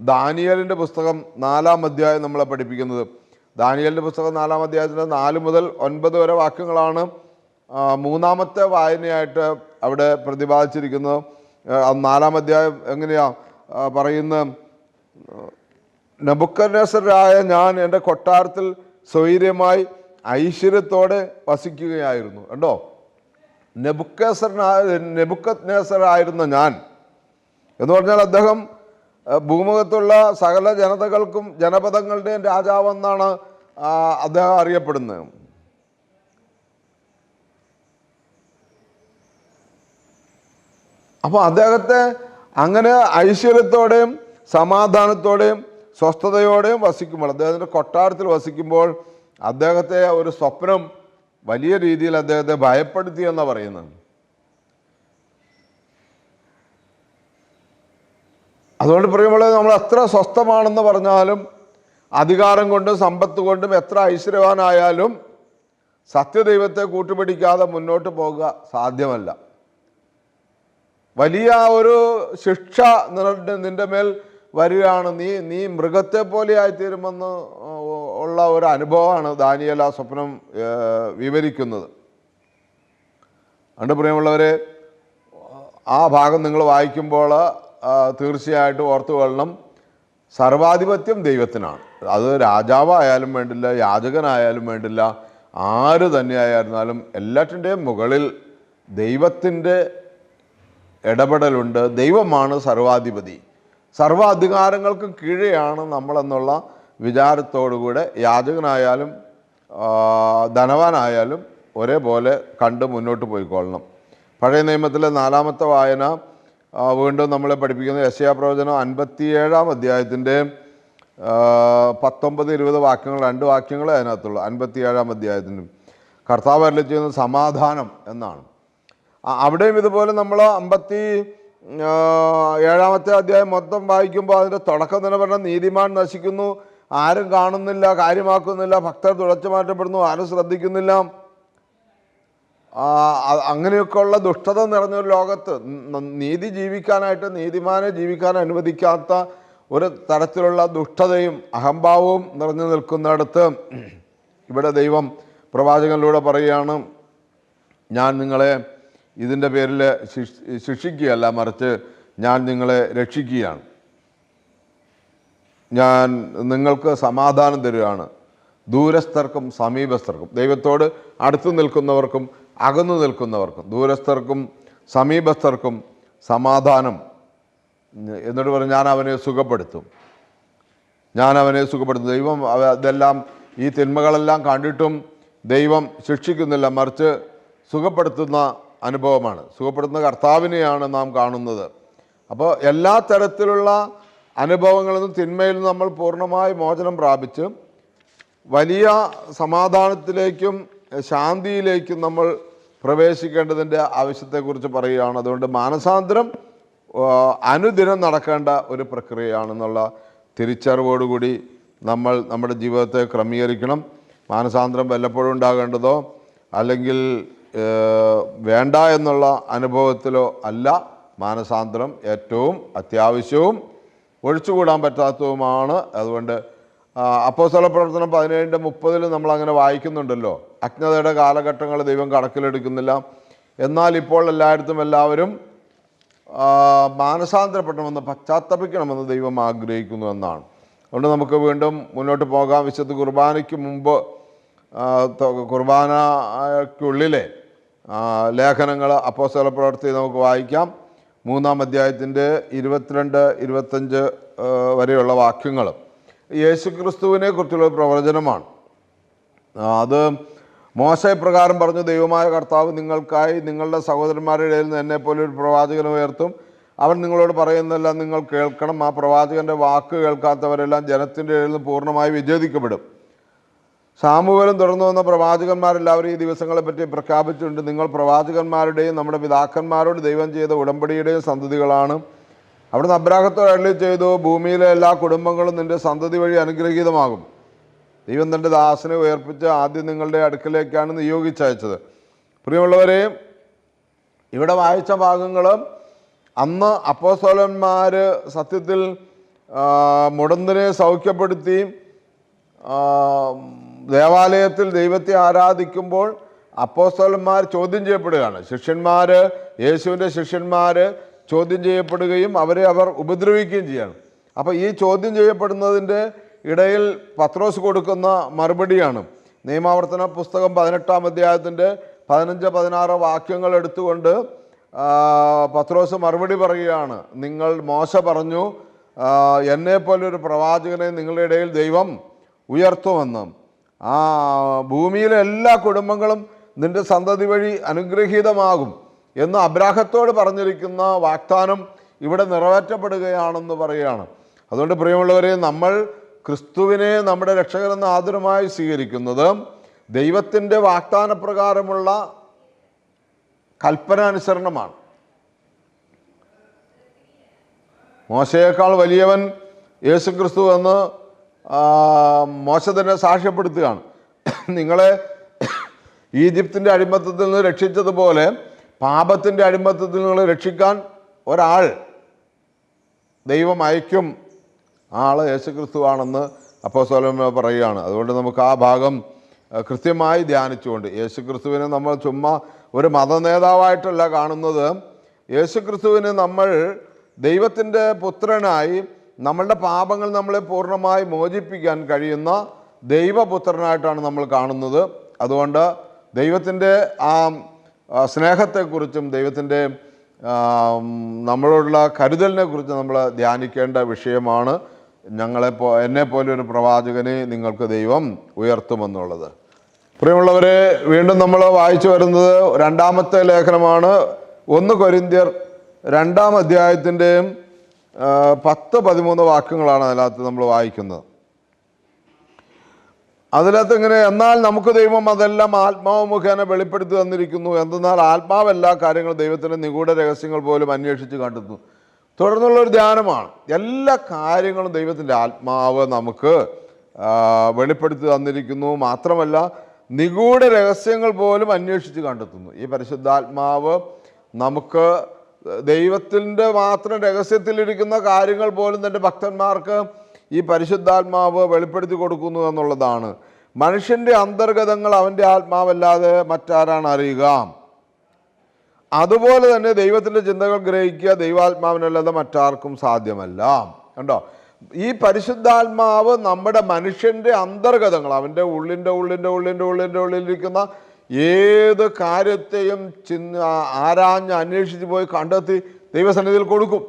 ദാനിയേലിൻ്റെ പുസ്തകം 4-ാം അധ്യായം നമ്മളെ പഠിപ്പിക്കുന്നത്. ദാനിയേലിൻ്റെ പുസ്തകം 4-ാം അധ്യായത്തിൻ്റെ 4 മുതൽ 9 വരെ വാക്യങ്ങളാണ് 3-ാമത്തെ വായനയായിട്ട് അവിടെ പ്രതിപാദിച്ചിരിക്കുന്നത്. 4-ാം അധ്യായം എങ്ങനെയാ പറയുന്നത്? നെബൂഖദ്നേസറായ ഞാൻ എൻ്റെ കൊട്ടാരത്തിൽ സ്വൈര്യമായി ഐശ്വര്യത്തോടെ വസിക്കുകയായിരുന്നു. കണ്ടോ, നെബൂഖദ്നേസറായിരുന്ന ഞാൻ എന്ന് പറഞ്ഞാൽ അദ്ദേഹം ഭൂമുഖത്തുള്ള സകല ജനതകൾക്കും ജനപദങ്ങളുടെയും രാജാവെന്നാണ് അദ്ദേഹം അറിയപ്പെടുന്നത്. അപ്പോൾ അദ്ദേഹത്തെ അങ്ങനെ ഐശ്വര്യത്തോടെയും സമാധാനത്തോടെയും സ്വസ്ഥതയോടെയും വസിക്കുമ്പോൾ, അദ്ദേഹത്തിൻ്റെ കൊട്ടാരത്തിൽ വസിക്കുമ്പോൾ അദ്ദേഹത്തെ ഒരു സ്വപ്നം വലിയ രീതിയിൽ അദ്ദേഹത്തെ ഭയപ്പെടുത്തി എന്നാണ് പറയുന്നത്. അതുകൊണ്ട് പ്രിയമുള്ളത്, നമ്മൾ എത്ര സ്വസ്ഥമാണെന്ന് പറഞ്ഞാലും അധികാരം കൊണ്ടും സമ്പത്ത് കൊണ്ടും എത്ര ഐശ്വര്യവാനായാലും സത്യദൈവത്തെ കൂട്ടുപിടിക്കാതെ മുന്നോട്ട് പോകുക സാധ്യമല്ല. വലിയ ഒരു ശിക്ഷ നിന്റെ മേൽ വരികയാണ്. നീ മൃഗത്തെ പോലെ ആയിത്തീരുമെന്ന് ഉള്ള ഒരു അനുഭവമാണ് ദാനിയേൽ ആ സ്വപ്നം വിവരിക്കുന്നത്. അതുകൊണ്ട് പ്രിയമുള്ളവരെ, ആ ഭാഗം നിങ്ങൾ വായിക്കുമ്പോൾ തീർച്ചയായിട്ടും ഓർത്തു കൊള്ളണം, സർവാധിപത്യം ദൈവത്തിനാണ്. അത് രാജാവായാലും വേണ്ടില്ല, യാചകനായാലും വേണ്ടില്ല, ആര് തന്നെയായിരുന്നാലും എല്ലാറ്റിൻ്റെയും മുകളിൽ ദൈവത്തിൻ്റെ ഇടപെടലുണ്ട്. ദൈവമാണ് സർവാധിപതി. സർവാധികാരങ്ങൾക്ക് കീഴെയാണ് നമ്മളെന്നുള്ള വിചാരത്തോടുകൂടെ യാചകനായാലും ധനവാനായാലും ഒരേപോലെ കണ്ട് മുന്നോട്ട് പോയിക്കൊള്ളണം. പഴയ നിയമത്തിലെ 4-ാമത്തെ വായന വീണ്ടും നമ്മളെ പഠിപ്പിക്കുന്നത് യെശയ്യാ പ്രവചനം 57-ാം അധ്യായത്തിൻ്റെ 19-20 വാക്യങ്ങൾ, 2 വാക്യങ്ങളെ അതിനകത്തുള്ളൂ. 57-ാം അധ്യായത്തിനും കർത്താവ് അരുളി ചെയ്യുന്നത് സമാധാനം എന്നാണ്. അവിടെയും ഇതുപോലെ നമ്മൾ 57-ാമത്തെ അധ്യായം മൊത്തം വായിക്കുമ്പോൾ അതിൻ്റെ തുടക്കം തന്നെ പറഞ്ഞാൽ നീതിമാൻ നശിക്കുന്നു, ആരും കാണുന്നില്ല, കാര്യമാക്കുന്നില്ല, ഭക്തർ തുടച്ചു മാറ്റപ്പെടുന്നു, ആരും ശ്രദ്ധിക്കുന്നില്ല. അങ്ങനെയൊക്കെയുള്ള ദുഷ്ടത നിറഞ്ഞൊരു ലോകത്ത് നീതി ജീവിക്കാനായിട്ട്, നീതിമാനെ ജീവിക്കാൻ അനുവദിക്കാത്ത ഒരു തരത്തിലുള്ള ദുഷ്ടതയും അഹംഭാവവും നിറഞ്ഞു നിൽക്കുന്നിടത്ത് ഇവിടെ ദൈവം പ്രവാചകനിലൂടെ പറയുകയാണ്, ഞാൻ നിങ്ങളെ ഇതിൻ്റെ പേരിൽ ശിക്ഷിക്കുകയല്ല, മറിച്ച് ഞാൻ നിങ്ങളെ രക്ഷിക്കുകയാണ്, ഞാൻ നിങ്ങൾക്ക് സമാധാനം തരികയാണ്. ദൂരസ്ഥർക്കും സമീപസ്ഥർക്കും, ദൈവത്തോട് അടുത്ത് നിൽക്കുന്നവർക്കും അകന്നു നിൽക്കുന്നവർക്കും, ദൂരസ്ഥർക്കും സമീപസ്ഥർക്കും സമാധാനം. എന്നിട്ട് പറഞ്ഞു, ഞാൻ അവനെ സുഖപ്പെടുത്തും, ഞാൻ അവനെ സുഖപ്പെടുത്തും. ദൈവം ഇതെല്ലാം, ഈ തിന്മകളെല്ലാം കണ്ടിട്ടും ദൈവം ശിക്ഷിക്കുന്നില്ല, മറിച്ച് സുഖപ്പെടുത്തുന്ന അനുഭവമാണ്. സുഖപ്പെടുത്തുന്ന കർത്താവിനെയാണ് നാം കാണുന്നത്. അപ്പോൾ എല്ലാ തരത്തിലുള്ള അനുഭവങ്ങളിൽ നിന്നും തിന്മയിൽ നിന്നും നമ്മൾ പൂർണ്ണമായി മോചനം പ്രാപിച്ച് വലിയ സമാധാനത്തിലേക്കും ശാന്തിയിലേക്കും നമ്മൾ പ്രവേശിക്കേണ്ടതിൻ്റെ ആവശ്യത്തെക്കുറിച്ച് പറയുകയാണ്. അതുകൊണ്ട് മാനസാന്തരം അനുദിനം നടക്കേണ്ട ഒരു പ്രക്രിയയാണെന്നുള്ള തിരിച്ചറിവോടുകൂടി നമ്മൾ നമ്മുടെ ജീവിതത്തെ ക്രമീകരിക്കണം. മാനസാന്തരം വല്ലപ്പോഴും ഉണ്ടാകേണ്ടതോ അല്ലെങ്കിൽ വേണ്ട എന്നുള്ള അനുഭവത്തിലോ അല്ല. മാനസാന്തരം ഏറ്റവും അത്യാവശ്യവും ഒഴിച്ചുകൂടാൻ പറ്റാത്തതുമാണ്. അതുകൊണ്ട് അപ്പോസ്തല പ്രവർത്തനം 17:30 നമ്മളങ്ങനെ വായിക്കുന്നുണ്ടല്ലോ, അജ്ഞതയുടെ കാലഘട്ടങ്ങൾ ദൈവം കണക്കിലെടുക്കുന്നില്ല, എന്നാൽ ഇപ്പോൾ എല്ലാവരും മാനസാന്തരപ്പെടണമെന്ന്, പശ്ചാത്തപിക്കണമെന്ന് ദൈവം ആഗ്രഹിക്കുന്നു എന്നാണ്. അതുകൊണ്ട് നമുക്ക് വീണ്ടും മുന്നോട്ട് പോകാം. വിശുദ്ധ കുർബാനയ്ക്ക് മുമ്പ് കുർബാനയ്ക്കുള്ളിലെ ലേഖനങ്ങൾ അപ്പോസ്തല പ്രവൃത്തി നമുക്ക് വായിക്കാം. 3-ാം അധ്യായത്തിൻ്റെ 22-25 വരെയുള്ള വാക്യങ്ങൾ യേശുക്രിസ്തുവിനെ കുറിച്ചുള്ള പ്രവചനമാണ്. അത് മോശെ പ്രകാരം പറഞ്ഞു, ദൈവമായ കർത്താവ് നിങ്ങൾക്കായി നിങ്ങളുടെ സഹോദരന്മാരുടെ ഇടയിൽ നിന്ന് എന്നെപ്പോലെ ഒരു പ്രവാചകനെ ഉയർത്തും. അവൻ നിങ്ങളോട് പറയുന്നതെല്ലാം നിങ്ങൾ കേൾക്കണം. ആ പ്രവാചകൻ്റെ വാക്ക് കേൾക്കാത്തവരെല്ലാം ജനത്തിൻ്റെ ഇടയിൽ നിന്ന് പൂർണ്ണമായി വിച്ഛേദിക്കപ്പെടും. സാമുവേലും തുടർന്നു വന്ന പ്രവാചകന്മാരെല്ലാവരും ഈ ദിവസങ്ങളെപ്പറ്റി പ്രഖ്യാപിച്ചിട്ടുണ്ട്. നിങ്ങൾ പ്രവാചകന്മാരുടെയും നമ്മുടെ പിതാക്കന്മാരോട് ദൈവം ചെയ്ത ഉടമ്പടിയുടെയും സന്തതികളാണ്. അവിടുന്ന് അബ്രാഹത്തോട് അരുളി ചെയ്തു, ഭൂമിയിലെ എല്ലാ കുടുംബങ്ങളും നിൻ്റെ സന്തതി വഴി അനുഗ്രഹീതമാകും. ദൈവം തൻ്റെ ദാസനെ ഉയർപ്പിച്ച് ആദ്യം നിങ്ങളുടെ അടുക്കലേക്കാണ് നിയോഗിച്ചയച്ചത്. പ്രിയമുള്ളവരെ, ഇവിടെ വായിച്ച ഭാഗങ്ങൾ അന്ന് അപ്പോസ്തലന്മാർ സത്യത്തിൽ മുടന്തിനെ സൗഖ്യപ്പെടുത്തി ദേവാലയത്തിൽ ദൈവത്തെ ആരാധിക്കുമ്പോൾ അപ്പോസ്തലന്മാർ ചോദ്യം ചെയ്യപ്പെടുകയാണ്. യേശുവിൻ്റെ ശിഷ്യന്മാർ ചോദ്യം ചെയ്യപ്പെടുകയും അവർ ഉപദ്രവിക്കുകയും ചെയ്യാണ്. അപ്പോൾ ഈ ചോദ്യം ചെയ്യപ്പെടുന്നതിൻ്റെ ഇടയിൽ പത്രോസ് കൊടുക്കുന്ന മറുപടിയാണ്. നിയമാവർത്തന പുസ്തകം 18-ാം അധ്യായത്തിൻ്റെ 15-16 വാക്യങ്ങൾ എടുത്തുകൊണ്ട് പത്രോസ് മറുപടി പറയുകയാണ്. മോശ പറഞ്ഞു, എന്നെപ്പോലൊരു പ്രവാചകനെ നിങ്ങളുടെ ഇടയിൽ ദൈവം ഉയർത്തുമെന്ന്, ഭൂമിയിലെ എല്ലാ കുടുംബങ്ങളും നിന്റെ സന്തതി വഴി അനുഗ്രഹീതമാകും എന്ന് അബ്രാഹത്തോട് പറഞ്ഞിരിക്കുന്ന വാഗ്ദാനം ഇവിടെ നിറവേറ്റപ്പെടുകയാണെന്ന് പറയുകയാണ്. അതുകൊണ്ട് പ്രിയമുള്ളവരെ, നമ്മൾ ക്രിസ്തുവിനെ നമ്മുടെ രക്ഷകരെന്ന് ആദരമായി സ്വീകരിക്കുന്നത് ദൈവത്തിൻ്റെ വാഗ്ദാനപ്രകാരമുള്ള കൽപ്പന അനുസരണമാണ്. മോശയേക്കാൾ വലിയവൻ യേശുക്രിസ്തു എന്ന് മോശ തന്നെ സാക്ഷ്യപ്പെടുത്തുകയാണ്. നിങ്ങളെ ഈജിപ്തിൻ്റെ അടിമത്തത്തിൽ നിന്ന് രക്ഷിച്ചതുപോലെ പാപത്തിൻ്റെ അടിമത്തത്തിൽ നിങ്ങളെ രക്ഷിക്കാൻ ഒരാൾ ദൈവം അയക്കും. ആൾ യേശുക്രിസ്തുവാണെന്ന് അപ്പോസ്തലന്മാർ പറയുകയാണ്. അതുകൊണ്ട് നമുക്ക് ആ ഭാഗം കൃത്യമായി ധ്യാനിച്ചുകൊണ്ട്, യേശുക്രിസ്തുവിനെ നമ്മൾ ചുമ്മാ ഒരു മതനേതാവായിട്ടല്ല കാണുന്നത്. യേശുക്രിസ്തുവിനെ നമ്മൾ ദൈവത്തിൻ്റെ പുത്രനായി, നമ്മളുടെ പാപങ്ങൾ നമ്മളെ പൂർണ്ണമായി മോചിപ്പിക്കാൻ കഴിയുന്ന ദൈവപുത്രനായിട്ടാണ് നമ്മൾ കാണുന്നത്. അതുകൊണ്ട് ദൈവത്തിൻ്റെ ആ സ്നേഹത്തെക്കുറിച്ചും ദൈവത്തിൻ്റെ നമ്മളോടുള്ള കരുതലിനെ കുറിച്ച് നമ്മൾ ധ്യാനിക്കേണ്ട വിഷയമാണ്. എന്നെപ്പോലെ ഒരു പ്രവാചകനെ നിങ്ങൾക്ക് ദൈവം ഉയർത്തുമെന്നുള്ളത്. പ്രിയമുള്ളവരെ, വീണ്ടും നമ്മൾ വായിച്ചു വരുന്നത് 2-ാമത്തെ ലേഖനമാണ്. 1 കൊരിന്ത്യർ 2-ാം അധ്യായത്തിൻ്റെയും 10-13 വാക്യങ്ങളാണ് അതിനകത്ത് നമ്മൾ വായിക്കുന്നത്. അതിനകത്ത് ഇങ്ങനെ, എന്നാൽ നമുക്ക് ദൈവം അതെല്ലാം ആത്മാവ് മുഖേന വെളിപ്പെടുത്തി തന്നിരിക്കുന്നു. എന്തെന്നാൽ ആത്മാവ് എല്ലാ കാര്യങ്ങളും ദൈവത്തിൻ്റെ നിഗൂഢ രഹസ്യങ്ങൾ പോലും അന്വേഷിച്ച് കണ്ടെത്തുന്നു. തുടർന്നുള്ളൊരു ധ്യാനമാണ്. എല്ലാ കാര്യങ്ങളും ദൈവത്തിൻ്റെ ആത്മാവ് നമുക്ക് വെളിപ്പെടുത്തി തന്നിരിക്കുന്നു. മാത്രമല്ല നിഗൂഢ രഹസ്യങ്ങൾ പോലും അന്വേഷിച്ച് കണ്ടെത്തുന്നു. ഈ പരിശുദ്ധാത്മാവ് നമുക്ക് ദൈവത്തിൻ്റെ മാത്രം രഹസ്യത്തിലിരിക്കുന്ന കാര്യങ്ങൾ പോലും തൻ്റെ ഭക്തന്മാർക്ക് ഈ പരിശുദ്ധാത്മാവ് വെളിപ്പെടുത്തി കൊടുക്കുന്നു എന്നുള്ളതാണ്. മനുഷ്യൻ്റെ അന്തർഗതങ്ങൾ അവൻ്റെ ആത്മാവല്ലാതെ മറ്റാരാണ് അറിയുക? അതുപോലെ തന്നെ ദൈവത്തിൻ്റെ ചിന്തകൾ ഗ്രഹിക്കുക ദൈവാത്മാവിനല്ലാതെ മറ്റാർക്കും സാധ്യമല്ല. കണ്ടോ, ഈ പരിശുദ്ധാത്മാവ് നമ്മുടെ മനുഷ്യൻ്റെ അന്തർഗതങ്ങൾ, അവൻ്റെ ഉള്ളിലിരിക്കുന്ന ഏത് കാര്യത്തെയും ആരാഞ്ഞ് അന്വേഷിച്ച് പോയി കണ്ടെത്തി ദൈവസന്നിധിയിൽ കൊടുക്കും.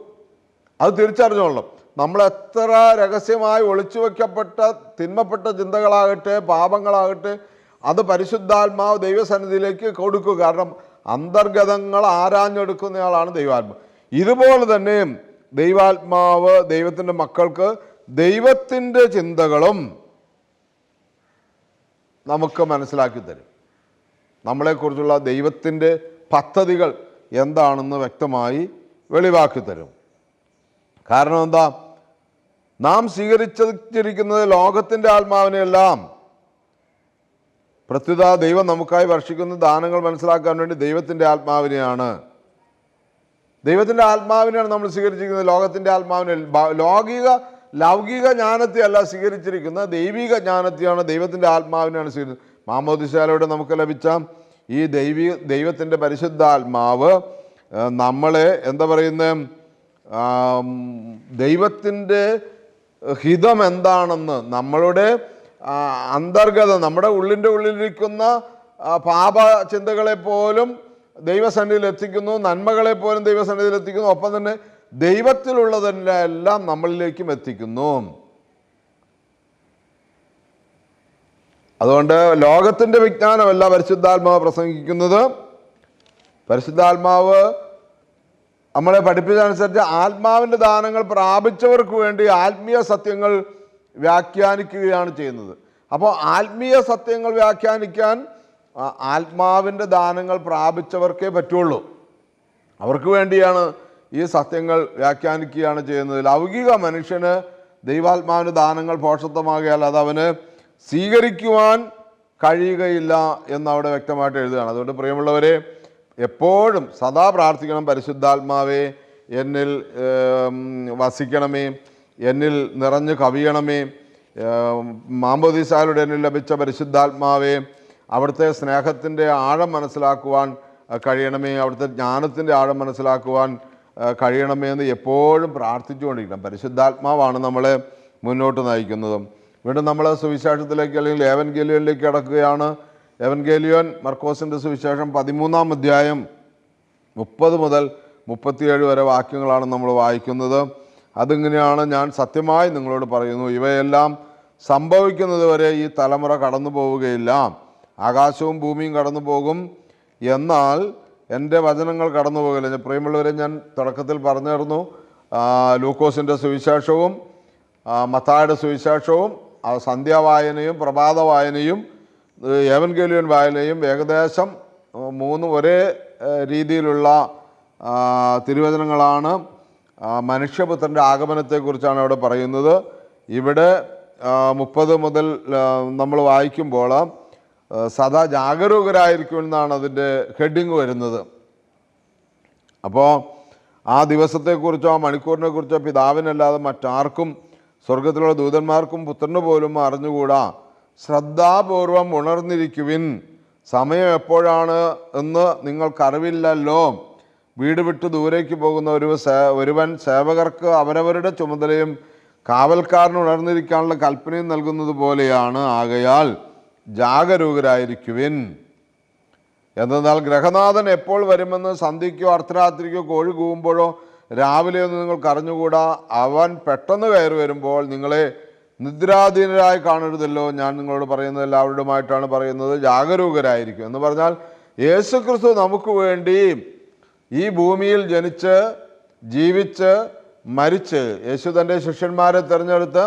അത് തിരിച്ചറിഞ്ഞോളണം. നമ്മൾ എത്ര രഹസ്യമായി ഒളിച്ചു വയ്ക്കപ്പെട്ട തിന്മപ്പെട്ട ചിന്തകളാകട്ടെ പാപങ്ങളാകട്ടെ അത് പരിശുദ്ധാത്മാവ് ദൈവസന്നിധിയിലേക്ക് കൊടുക്കുക. കാരണം അന്തർഗതങ്ങൾ ആരാഞ്ഞെടുക്കുന്നയാളാണ് ദൈവാത്മാവ്. ഇതുപോലെ തന്നെ ദൈവാത്മാവ് ദൈവത്തിൻ്റെ മക്കൾക്ക് ദൈവത്തിൻ്റെ ചിന്തകളും നമുക്ക് മനസ്സിലാക്കി തരും. നമ്മളെക്കുറിച്ചുള്ള ദൈവത്തിൻ്റെ പദ്ധതികൾ എന്താണെന്ന് വ്യക്തമായി വെളിവാക്കി തരും. കാരണം എന്താ? നാം സ്വീകരിച്ചിരിക്കുന്നത് ലോകത്തിൻ്റെ ആത്മാവിനെയെല്ലാം പ്രത്യുത ദൈവം നമുക്കായി വർഷിക്കുന്ന ദാനങ്ങൾ മനസ്സിലാക്കാൻ വേണ്ടി ദൈവത്തിൻ്റെ ആത്മാവിനെയാണ് നമ്മൾ സ്വീകരിച്ചിരിക്കുന്നത്. ലോകത്തിൻ്റെ ആത്മാവിനെ, ലൗകിക ജ്ഞാനത്തെ അല്ല സ്വീകരിച്ചിരിക്കുന്നത്, ദൈവിക ജ്ഞാനത്തെയാണ്, ദൈവത്തിൻ്റെ ആത്മാവിനെയാണ് സ്വീകരിക്കുന്നത്. മാമോദിസയിലൂടെ നമുക്ക് ലഭിച്ച ഈ ദൈവത്തിൻ്റെ പരിശുദ്ധാത്മാവ് നമ്മളെ എന്താ പറയുന്നത്, ദൈവത്തിൻ്റെ ഹിതം എന്താണെന്ന്, നമ്മളുടെ അന്തർഗതം, നമ്മുടെ ഉള്ളിലിരിക്കുന്ന പാപ ചിന്തകളെ പോലും ദൈവസന്നിധിയിൽ എത്തിക്കുന്നു, നന്മകളെ പോലും ദൈവസന്നിധിയിൽ എത്തിക്കുന്നു. ഒപ്പം തന്നെ ദൈവത്തിലുള്ളതെല്ലാം നമ്മളിലേക്കും എത്തിക്കുന്നു. അതുകൊണ്ട് ലോകത്തിൻ്റെ വിജ്ഞാനമല്ല പരിശുദ്ധാത്മാവ് പ്രസംഗിക്കുന്നത്. പരിശുദ്ധാത്മാവ് നമ്മളെ പഠിപ്പിച്ചതനുസരിച്ച് ആത്മാവിൻ്റെ ദാനങ്ങൾ പ്രാപിച്ചവർക്ക് വേണ്ടി ആത്മീയ സത്യങ്ങൾ വ്യാഖ്യാനിക്കുകയാണ് ചെയ്യുന്നത്. അപ്പോൾ ആത്മീയ സത്യങ്ങൾ വ്യാഖ്യാനിക്കാൻ ആത്മാവിൻ്റെ ദാനങ്ങൾ പ്രാപിച്ചവർക്കേ പറ്റുള്ളൂ. അവർക്ക് വേണ്ടിയാണ് ഈ സത്യങ്ങൾ വ്യാഖ്യാനിക്കുകയാണ് ചെയ്യുന്നത്. ലൗകിക മനുഷ്യന് ദൈവാത്മാവിൻ്റെ ദാനങ്ങൾ പോഷത്വമാകിയാൽ അത് അവന് സ്വീകരിക്കുവാൻ കഴിയുകയില്ല എന്നവിടെ വ്യക്തമായിട്ട് എഴുതുകയാണ്. അതുകൊണ്ട് പ്രിയമുള്ളവരെ, എപ്പോഴും സദാ പ്രാർത്ഥിക്കണം, പരിശുദ്ധാത്മാവേ എന്നിൽ വസിക്കണമേ, എന്നിൽ നിറഞ്ഞു കവിയണമേ, മാമോദീസായിലൂടെ എന്നിൽ ലഭിച്ച പരിശുദ്ധാത്മാവേ അവിടുത്തെ സ്നേഹത്തിൻ്റെ ആഴം മനസ്സിലാക്കുവാൻ കഴിയണമേ, അവിടുത്തെ ജ്ഞാനത്തിൻ്റെ ആഴം മനസ്സിലാക്കുവാൻ കഴിയണമേ എന്ന് എപ്പോഴും പ്രാർത്ഥിച്ചുകൊണ്ടിരിക്കണം. പരിശുദ്ധാത്മാവാണ് നമ്മളെ മുന്നോട്ട് നയിക്കുന്നത്. വീണ്ടും നമ്മൾ സുവിശേഷത്തിലേക്ക് അല്ലെങ്കിൽ ഏവൻഗേലിയോനിലേക്ക് കടക്കുകയാണ്. ഏവൻഗേലിയോൻ മർക്കോസിൻ്റെ സുവിശേഷം 13-ാം അധ്യായം 30 മുതൽ 37 വരെ വാക്യങ്ങളാണ് നമ്മൾ വായിക്കുന്നത്. അതിങ്ങനെയാണ്: ഞാൻ സത്യമായി നിങ്ങളോട് പറയുന്നു, ഇവയെല്ലാം സംഭവിക്കുന്നത് വരെ ഈ തലമുറ കടന്നു പോവുകയില്ല. ആകാശവും ഭൂമിയും കടന്നു പോകും, എന്നാൽ എൻ്റെ വചനങ്ങൾ കടന്നു പോകില്ല. പ്രിയമുള്ളവരെ, ഞാൻ തുടക്കത്തിൽ പറഞ്ഞിരുന്നു, ലൂക്കോസിൻ്റെ സുവിശേഷവും മത്തായിയുടെ സുവിശേഷവും സന്ധ്യാവായനയും പ്രഭാത വായനയും ഏവൻഗേലിയോൻ വായനയും ഏകദേശം 3 ഒരേ രീതിയിലുള്ള തിരുവചനങ്ങളാണ്. മനുഷ്യപുത്രൻ്റെ ആഗമനത്തെക്കുറിച്ചാണ് അവിടെ പറയുന്നത്. ഇവിടെ 30 മുതൽ നമ്മൾ വായിക്കുമ്പോൾ സദാ ജാഗരൂകരായിരിക്കുമെന്നാണ് അതിൻ്റെ ഹെഡിങ് വരുന്നത്. അപ്പോൾ ആ ദിവസത്തെക്കുറിച്ചോ ആ മണിക്കൂറിനെക്കുറിച്ചോ പിതാവിനല്ലാതെ മറ്റാർക്കും, സ്വർഗത്തിലുള്ള ദൂതന്മാർക്കും പുത്രന് പോലും അറിഞ്ഞുകൂടാ. ശ്രദ്ധാപൂർവം ഉണർന്നിരിക്കുവിൻ, സമയം എപ്പോഴാണ് എന്ന് നിങ്ങൾക്കറിവില്ലല്ലോ. വീട് വിട്ട് ദൂരേക്ക് പോകുന്ന ഒരുവൻ സേവകർക്ക് അവരവരുടെ ചുമതലയും കാവൽക്കാരന് ഉണർന്നിരിക്കാനുള്ള കൽപ്പനയും നൽകുന്നത് പോലെയാണ്. ആകയാൽ ജാഗരൂകരായിരിക്കുവിൻ. എന്നാൽ ഗ്രഹനാഥൻ എപ്പോൾ വരുമെന്ന് സന്ധ്യയ്ക്കോ അർദ്ധരാത്രിക്കോ കോഴി കൂവുമ്പോഴോ രാവിലെയൊന്നും നിങ്ങൾക്ക് അറിഞ്ഞുകൂടാ. അവൻ പെട്ടെന്ന് കയറി വരുമ്പോൾ നിങ്ങളെ നിദ്രാധീനരായി കാണരുതല്ലോ. ഞാൻ നിങ്ങളോട് പറയുന്നത് എല്ലാവരുമായിട്ടാണ് പറയുന്നത്, ജാഗരൂകരായിരിക്കും എന്ന് പറഞ്ഞാൽ യേശുക്രിസ്തു നമുക്ക് വേണ്ടി ഈ ഭൂമിയിൽ ജനിച്ച് ജീവിച്ച് മരിച്ച് യേശു തൻ്റെ ശിഷ്യന്മാരെ തിരഞ്ഞെടുത്ത്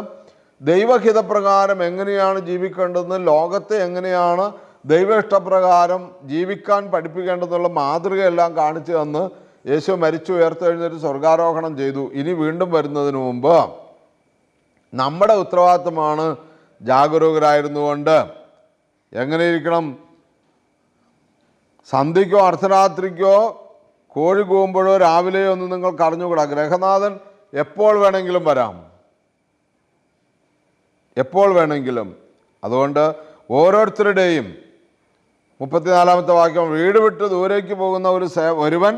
ദൈവഹിതപ്രകാരം എങ്ങനെയാണ് ജീവിക്കേണ്ടതെന്ന്, ലോകത്തെ എങ്ങനെയാണ് ദൈവ ഇഷ്ടപ്രകാരം ജീവിക്കാൻ പഠിപ്പിക്കേണ്ടതെന്നുള്ള മാതൃകയെല്ലാം കാണിച്ചു തന്ന് യേശു മരിച്ചു ഉയർത്തെഴുന്നേറ്റ് സ്വർഗാരോഹണം ചെയ്തു. ഇനി വീണ്ടും വരുന്നതിന് മുമ്പ് നമ്മുടെ ഉത്തരവാദിത്തമാണ് ജാഗരൂകരായിരുന്നുകൊണ്ട് എങ്ങനെയിരിക്കണം? സന്ധ്യയ്ക്കോ അർദ്ധരാത്രിക്കോ കോഴി കൂകുമ്പോഴോ രാവിലെയോ ഒന്നും നിങ്ങൾക്ക് അറിഞ്ഞുകൂടാ. ഗ്രഹനാഥൻ എപ്പോൾ വേണമെങ്കിലും വരാം, എപ്പോൾ വേണമെങ്കിലും. അതുകൊണ്ട് ഓരോരുത്തരുടെയും 34-ാമത്തെ വാക്യം, വീട് വിട്ട് ദൂരേക്ക് പോകുന്ന ഒരുവൻ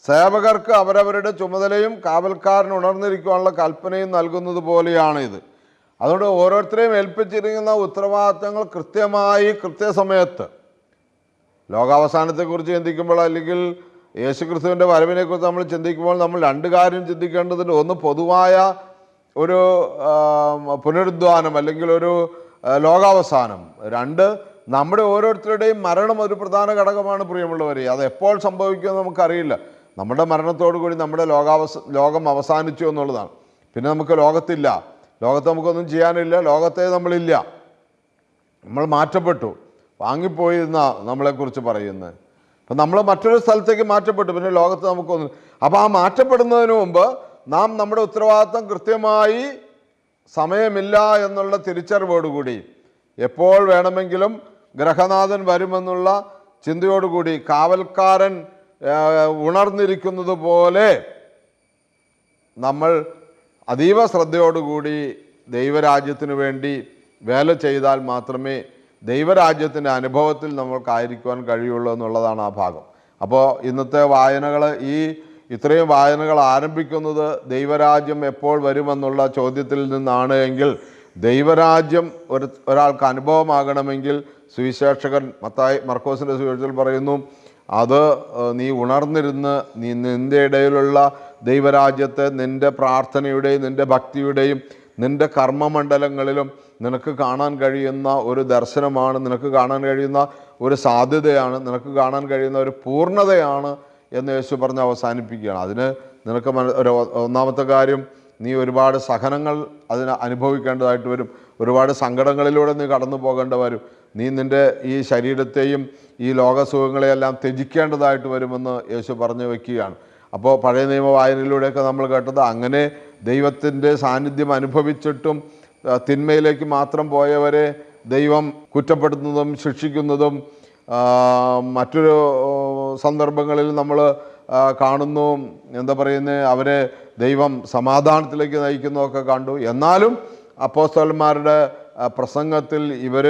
സേവകർക്ക് അവരവരുടെ ചുമതലയും കാവൽക്കാരന് ഉണർന്നിരിക്കുവാനുള്ള കൽപ്പനയും നൽകുന്നത് പോലെയാണ് ഇത്. അതുകൊണ്ട് ഓരോരുത്തരെയും ഏൽപ്പിച്ചിരിക്കുന്ന ഉത്തരവാദിത്തങ്ങൾ കൃത്യമായി കൃത്യസമയത്ത്, ലോകാവസാനത്തെക്കുറിച്ച് ചിന്തിക്കുമ്പോൾ അല്ലെങ്കിൽ യേശുക്രിസ്തുവിൻ്റെ വരവിനെക്കുറിച്ച് നമ്മൾ ചിന്തിക്കുമ്പോൾ നമ്മൾ രണ്ട് കാര്യം ചിന്തിക്കേണ്ടതുണ്ട്. ഒന്ന്, പൊതുവായ ഒരു പുനരുദ്ധാനം അല്ലെങ്കിൽ ഒരു ലോകാവസാനം. രണ്ട്, നമ്മുടെ ഓരോരുത്തരുടെയും മരണം ഒരു പ്രധാന ഘടകമാണ് പ്രിയമുള്ളവരെ. അത് എപ്പോൾ സംഭവിക്കുമെന്ന് നമുക്കറിയില്ല. നമ്മുടെ മരണത്തോടു കൂടി നമ്മുടെ ലോകം അവസാനിച്ചു എന്നുള്ളതാണ്. പിന്നെ നമുക്ക് ലോകത്തില്ല, ലോകത്ത് നമുക്കൊന്നും ചെയ്യാനില്ല, ലോകത്തെ നമ്മളില്ല, നമ്മൾ മാറ്റപ്പെട്ടു, വാങ്ങിപ്പോയി എന്നാണ് നമ്മളെക്കുറിച്ച് പറയുന്നത്. അപ്പം നമ്മൾ മറ്റൊരു സ്ഥലത്തേക്ക് മാറ്റപ്പെട്ടു, പിന്നെ ലോകത്ത് നമുക്കൊന്നും. അപ്പോൾ ആ മാറ്റപ്പെടുന്നതിന് മുമ്പ് നാം നമ്മുടെ ഉത്തരവാദിത്തം കൃത്യമായി സമയമില്ല എന്നുള്ള തിരിച്ചറിവോടുകൂടി, എപ്പോൾ വേണമെങ്കിലും ഗ്രഹനാഥൻ വരുമെന്നുള്ള ചിന്തയോടുകൂടി, കാവൽക്കാരൻ ഉണർന്നിരിക്കുന്നത് പോലെ നമ്മൾ അതീവ ശ്രദ്ധയോടുകൂടി ദൈവരാജ്യത്തിന് വേണ്ടി വേല ചെയ്താൽ മാത്രമേ ദൈവരാജ്യത്തിൻ്റെ അനുഭവത്തിൽ നമ്മൾക്കായിരിക്കുവാൻ കഴിയുള്ളൂ എന്നുള്ളതാണ് ആ ഭാഗം. അപ്പോൾ ഇന്നത്തെ വായനകൾ, ഇത്രയും വായനകൾ ആരംഭിക്കുന്നത് ദൈവരാജ്യം എപ്പോൾ വരുമെന്നുള്ള ചോദ്യത്തിൽ നിന്നാണ് എങ്കിൽ, ദൈവരാജ്യം ഒരാൾക്ക് അനുഭവമാകണമെങ്കിൽ സുവിശേഷകൻ മർക്കോസിൻ്റെ സുവിശേഷത്തിൽ പറയുന്നു, അത് നീ ഉണർന്നിരുന്ന് നിൻ്റെ ഇടയിലുള്ള ദൈവരാജ്യത്തെ നിൻ്റെ പ്രാർത്ഥനയുടെയും നിൻ്റെ ഭക്തിയുടെയും നിൻ്റെ കർമ്മമണ്ഡലങ്ങളിലും നിനക്ക് കാണാൻ കഴിയുന്ന ഒരു ദർശനമാണ്, നിനക്ക് കാണാൻ കഴിയുന്ന ഒരു സാധ്യതയാണ്, നിനക്ക് കാണാൻ കഴിയുന്ന ഒരു പൂർണ്ണതയാണ് എന്ന് യേശു പറഞ്ഞ് അവസാനിപ്പിക്കുകയാണ്. അതിന് നിനക്ക് ഒന്നാമത്തെ കാര്യം, നീ ഒരുപാട് സഹനങ്ങൾ അതിന് അനുഭവിക്കേണ്ടതായിട്ട് വരും, ഒരുപാട് സങ്കടങ്ങളിലൂടെ നീ കടന്നു പോകേണ്ട വരും, നീ നിൻ്റെ ഈ ശരീരത്തെയും ഈ ലോകസുഖങ്ങളെയെല്ലാം ത്യജിക്കേണ്ടതായിട്ട് വരുമെന്ന് യേശു പറഞ്ഞു വയ്ക്കുകയാണ്. അപ്പോൾ പഴയ നിയമ വായനയിലൂടെയൊക്കെ നമ്മൾ കേട്ടത്, അങ്ങനെ ദൈവത്തിൻ്റെ സാന്നിധ്യം അനുഭവിച്ചിട്ടും തിന്മയിലേക്ക് മാത്രം പോയവരെ ദൈവം കുറ്റപ്പെടുത്തുന്നതും ശിക്ഷിക്കുന്നതും മറ്റൊരു സന്ദർഭങ്ങളിൽ നമ്മൾ കാണുന്നു. എന്താ പറയുന്നത്, അവരെ ദൈവം സമാധാനത്തിലേക്ക് നയിക്കുന്നതൊക്കെ കണ്ടു. എന്നാലും അപ്പോസ്തലന്മാരുടെ പ്രസംഗത്തിൽ ഇവർ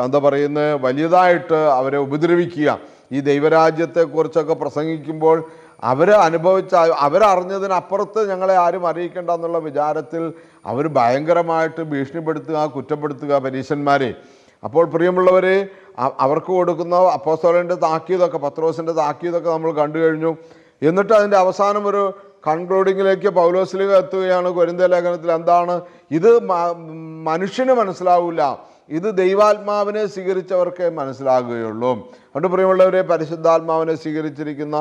എന്താ പറയുന്നത്, വലിയതായിട്ട് അവരെ ഉപദ്രവിക്കുക. ഈ ദൈവരാജ്യത്തെക്കുറിച്ചൊക്കെ പ്രസംഗിക്കുമ്പോൾ അവരറിഞ്ഞതിനപ്പുറത്ത് ഞങ്ങളെ ആരും അറിയിക്കേണ്ട എന്നുള്ള വിചാരത്തിൽ അവർ ഭയങ്കരമായിട്ട് ഭീഷണിപ്പെടുത്തുക, കുറ്റപ്പെടുത്തുക പരീശന്മാരെ. അപ്പോൾ പ്രിയമുള്ളവരെ, അവർക്ക് കൊടുക്കുന്ന അപ്പോസ്തലൻ്റെ താക്കീതൊക്കെ, പത്രോസിൻ്റെ താക്കീതൊക്കെ നമ്മൾ കണ്ടു കഴിഞ്ഞു. എന്നിട്ട് അതിൻ്റെ അവസാനം ഒരു കൺക്ലൂഡിങ്ങിലേക്ക് പൗലോസിലേക്ക് എത്തുകയാണ്. കൊരിന്ത്യ ലേഖനത്തിൽ എന്താണ് ഇത്? മനുഷ്യന് മനസ്സിലാവില്ല, ഇത് ദൈവാത്മാവിനെ സ്വീകരിച്ചവർക്കേ മനസ്സിലാകുകയുള്ളൂ. അതുകൊണ്ട് പ്രിയമുള്ളവരെ, പരിശുദ്ധാത്മാവിനെ സ്വീകരിച്ചിരിക്കുന്ന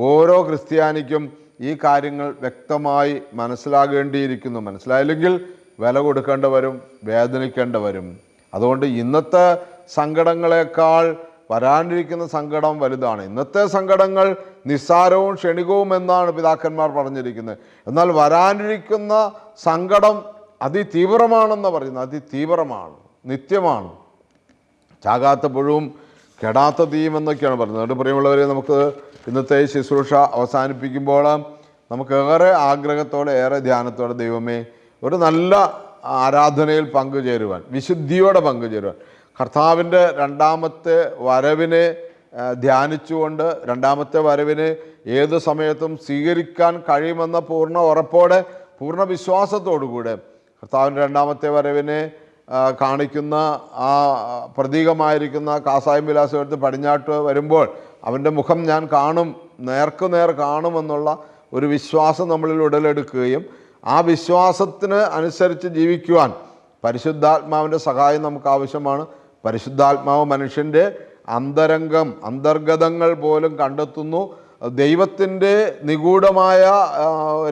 ഓരോ ക്രിസ്ത്യാനിക്കും ഈ കാര്യങ്ങൾ വ്യക്തമായി മനസ്സിലാകേണ്ടിയിരിക്കുന്നു. മനസ്സിലായില്ലെങ്കിൽ വില കൊടുക്കേണ്ടി വരും, വേദനിക്കേണ്ടി വരും. അതുകൊണ്ട് ഇന്നത്തെ സങ്കടങ്ങളെക്കാൾ വരാനിരിക്കുന്ന സങ്കടം വലുതാണ്. ഇന്നത്തെ സങ്കടങ്ങൾ നിസ്സാരവും ക്ഷണികവും എന്നാണ് പിതാക്കന്മാർ പറഞ്ഞിരിക്കുന്നത്. എന്നാൽ വരാനിരിക്കുന്ന സങ്കടം അതിതീവ്രമാണെന്ന് പറയുന്നത്. അതിതീവ്രമാണ്, നിത്യമാണ്, ചാകാത്ത പുഴുവും കെടാത്ത തീയും എന്നൊക്കെയാണ് പറയുന്നത്. അതുകൊണ്ട് പ്രിയമുള്ളവരെ, നമുക്ക് ഇന്നത്തെ ശുശ്രൂഷ അവസാനിപ്പിക്കുമ്പോൾ നമുക്ക് ഏറെ ആഗ്രഹത്തോടെ, ഏറെ ധ്യാനത്തോടെ, ദൈവമേ, ഒരു നല്ല ആരാധനയിൽ പങ്കുചേരുവാൻ, വിശുദ്ധിയോടെ പങ്കുചേരുവാൻ, കർത്താവിൻ്റെ രണ്ടാമത്തെ വരവിനെ ധ്യാനിച്ചുകൊണ്ട് രണ്ടാമത്തെ വരവിനെ ഏത് സമയത്തും സ്വീകരിക്കാൻ കഴിയുമെന്ന പൂർണ്ണ ഉറപ്പോടെ, പൂർണ്ണ വിശ്വാസത്തോടുകൂടെ കർത്താവിൻ്റെ രണ്ടാമത്തെ വരവിനെ കാണിക്കുന്ന ആ പ്രതീകമായിരിക്കുന്ന കാസായം വിലാസം എടുത്ത് പടിഞ്ഞാട്ട് വരുമ്പോൾ അവൻ്റെ മുഖം ഞാൻ കാണും, നേർക്കുനേർ കാണുമെന്നുള്ള ഒരു വിശ്വാസം നമ്മളിൽ ഉടലെടുക്കുകയും ആ വിശ്വാസത്തിന് അനുസരിച്ച് ജീവിക്കുവാൻ പരിശുദ്ധാത്മാവിൻ്റെ സഹായം നമുക്ക് ആവശ്യമാണ്. പരിശുദ്ധാത്മാവ് മനുഷ്യൻ്റെ അന്തർഗതങ്ങൾ പോലും കണ്ടെത്തുന്നു. ദൈവത്തിൻ്റെ നിഗൂഢമായ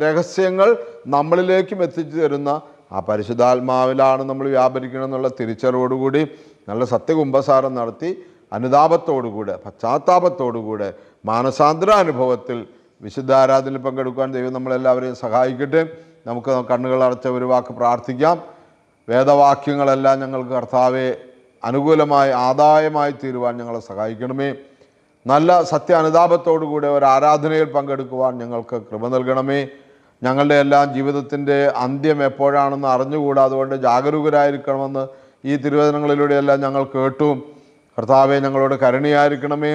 രഹസ്യങ്ങൾ നമ്മളിലേക്കും എത്തിച്ചു തരുന്ന ആ പരിശുദ്ധാത്മാവിലാണ് നമ്മൾ വ്യാപരിക്കണം എന്നുള്ള തിരിച്ചറിവോടുകൂടി നല്ല സത്യകുംഭസാരം നടത്തി അനുതാപത്തോടുകൂടെ പശ്ചാത്താപത്തോടുകൂടെ മാനസാന്തര അനുഭവത്തിൽ വിശുദ്ധാരാധനയിൽ പങ്കെടുക്കുവാൻ ദൈവം നമ്മളെല്ലാവരെയും സഹായിക്കട്ടെ. നമുക്ക് കണ്ണുകൾ അടച്ച ഒരു വാക്ക് പ്രാർത്ഥിക്കാം. വേദവാക്യങ്ങളെല്ലാം ഞങ്ങൾക്ക് കർത്താവെ അനുകൂലമായി ആദായമായി തീരുവാൻ ഞങ്ങളെ സഹായിക്കണമേ. നല്ല സത്യ അനുതാപത്തോടുകൂടെ ഒരു ആരാധനയിൽ പങ്കെടുക്കുവാൻ ഞങ്ങൾക്ക് കൃപ നൽകണമേ. ഞങ്ങളുടെ എല്ലാം ജീവിതത്തിൻ്റെ അന്ത്യം എപ്പോഴാണെന്ന് അറിഞ്ഞുകൂടാ, അതുകൊണ്ട് ജാഗരൂകരായിരിക്കണമെന്ന് ഈ തിരുവചനങ്ങളിലൂടെയെല്ലാം ഞങ്ങൾ കേട്ടു. കർത്താവെ ഞങ്ങളോട് കരുണയായിരിക്കണമേ.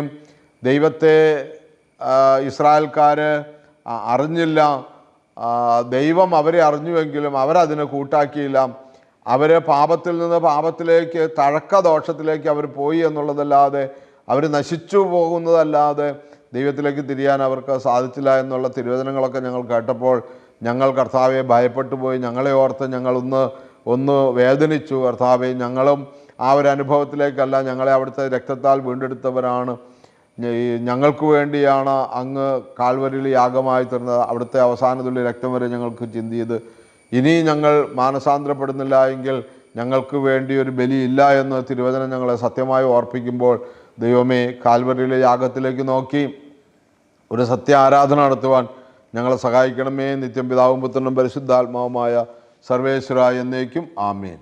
ദൈവത്തെ ഇസ്രായേൽക്കാർ അറിഞ്ഞില്ല. ദൈവം അവരെ അറിഞ്ഞുവെങ്കിലും അവരതിനെ കൂട്ടാക്കിയില്ല. അവർ പാപത്തിൽ നിന്ന് പാപത്തിലേക്ക് തഴക്കദോഷത്തിലേക്ക് അവർ പോയി എന്നുള്ളതല്ലാതെ അവർ നശിച്ചു പോകുന്നതല്ലാതെ ദൈവത്തിലേക്ക് തിരിയാൻ അവർക്ക് സാധിച്ചില്ല എന്നുള്ള തിരുവചനങ്ങളൊക്കെ ഞങ്ങൾ കേട്ടപ്പോൾ ഞങ്ങൾ കർത്താവെ ഭയപ്പെട്ടു പോയി. ഞങ്ങളെ ഓർത്ത് ഒന്ന് വേദനിച്ചു. കർത്താവെ ഞങ്ങളും ആ ഒരു അനുഭവത്തിലേക്കല്ല, ഞങ്ങളെ അവിടുത്തെ രക്തത്താൽ വീണ്ടെടുത്തവരാണ്. ഞങ്ങൾക്ക് വേണ്ടിയാണ് അങ്ങ് കാൽവരിയിൽ യാഗമായി തീർന്നത്. അവിടുത്തെ അവസാനത്തുള്ള രക്തം വരെ ഞങ്ങൾക്ക് ചിന്തിയത്. ഇനി ഞങ്ങൾ മാനസാന്തരപ്പെടുന്നില്ല എങ്കിൽ ഞങ്ങൾക്ക് വേണ്ടി ഒരു ബലി ഇല്ല എന്ന് തിരുവചനം ഞങ്ങളെ സത്യമായി ഓർപ്പിക്കുമ്പോൾ ദൈവമേ, കാൽവരിയിലെ യാഗത്തിലേക്ക് നോക്കി ഒരു സത്യ ആരാധന നടത്തുവാൻ ഞങ്ങളെ സഹായിക്കണമേ. നിത്യം പിതാവും പുത്രനും പരിശുദ്ധാത്മാവുമായ സർവേശ്വര എന്നേക്കും ആമേൻ.